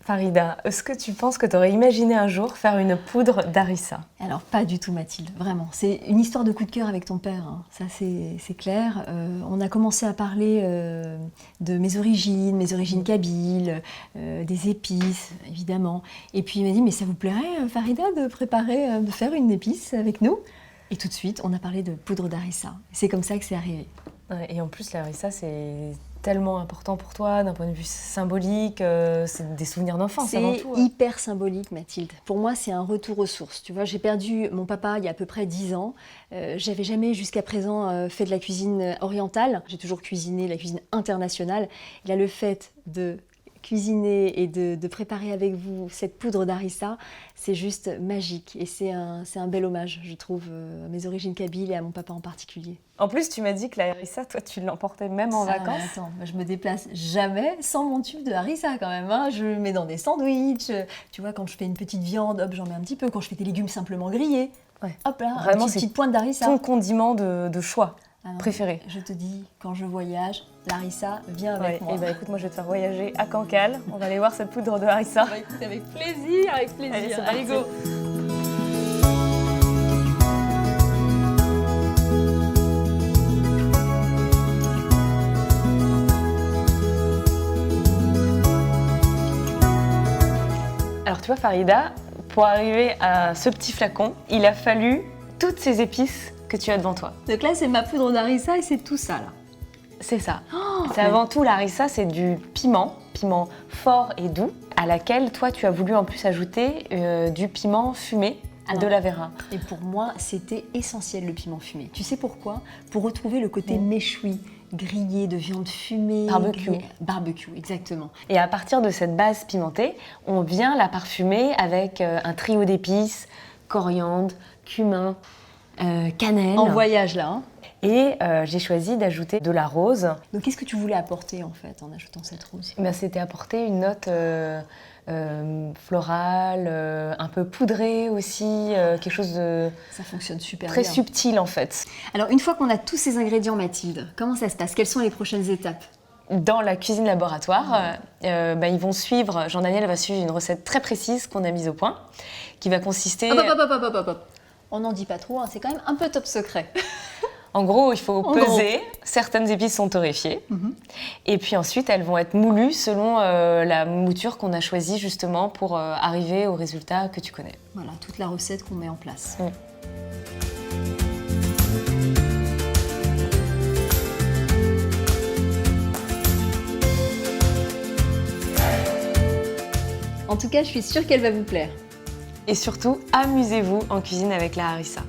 Farida, est-ce que tu penses que tu aurais imaginé un jour faire une poudre d'harissa? Alors pas du tout Mathilde, vraiment. C'est une histoire de coup de cœur avec ton père, hein. Ça c'est clair. On a commencé à parler de mes origines kabyles, des épices, évidemment. Et puis il m'a dit, mais ça vous plairait Farida de préparer, de faire une épice avec nous? Et tout de suite, on a parlé de poudre d'harissa. C'est comme ça que c'est arrivé. Ouais, et en plus, la harissa, c'est tellement important pour toi, d'un point de vue symbolique, c'est des souvenirs d'enfance avant tout. C'est hyper symbolique, Mathilde. Pour moi, c'est un retour aux sources. Tu vois, j'ai perdu mon papa il y a à peu près 10 ans. J'avais jamais jusqu'à présent fait de la cuisine orientale. J'ai toujours cuisiné la cuisine internationale. Et là, le fait de cuisiner et de préparer avec vous cette poudre d'harissa, c'est juste magique. Et c'est un bel hommage, je trouve, à mes origines kabyles et à mon papa en particulier. En plus, tu m'as dit que la harissa, toi, tu l'emportais même en vacances. Attends, moi, je me déplace jamais sans mon tube de harissa quand même, hein. Je le mets dans des sandwichs. Tu vois, quand je fais une petite viande, hop, j'en mets un petit peu. Quand je fais des légumes simplement grillés, Ouais. hop là, Vraiment, une petite pointe d'harissa. Ton condiment de choix préféré. Je te dis, quand je voyage, l'harissa vient avec moi. Et bah écoute, moi je vais te faire voyager à Cancale. On va aller voir cette poudre de harissa. Bah, écoute, avec plaisir, avec plaisir. Allez, c'est Allez, parti. go. Alors tu vois Farida, pour arriver à ce petit flacon, il a fallu toutes ces épices que tu as devant toi. Donc là, c'est ma poudre d'harissa et c'est tout ça là. C'est ça. C'est avant tout, la harissa, c'est du piment fort et doux, à laquelle toi tu as voulu en plus ajouter du piment fumé, de l'Aveyron. Et pour moi, c'était essentiel le piment fumé. Tu sais pourquoi? Pour retrouver le côté méchoui, grillé de viande fumée. Barbecue. Barbecue, exactement. Et à partir de cette base pimentée, on vient la parfumer avec un trio d'épices, coriandre, cumin, cannelle. En voyage là, hein. Et j'ai choisi d'ajouter de la rose. Donc qu'est-ce que tu voulais apporter en fait en ajoutant cette rose? C'était apporter une note florale, un peu poudrée aussi, quelque chose de Ça fonctionne super très bien. subtil en fait. Alors une fois qu'on a tous ces ingrédients Mathilde, comment ça se passe? Quelles sont les prochaines étapes? Dans la cuisine laboratoire, ils vont suivre, Jean-Daniel va suivre une recette très précise qu'on a mise au point, qui va consister... Hop. On n'en dit pas trop, hein, c'est quand même un peu top secret. En gros, il faut peser, certaines épices sont torréfiées, et puis ensuite elles vont être moulues selon la mouture qu'on a choisie justement pour arriver au résultat que tu connais. Voilà, toute la recette qu'on met en place. En tout cas, je suis sûre qu'elle va vous plaire. Et surtout, amusez-vous en cuisine avec la harissa.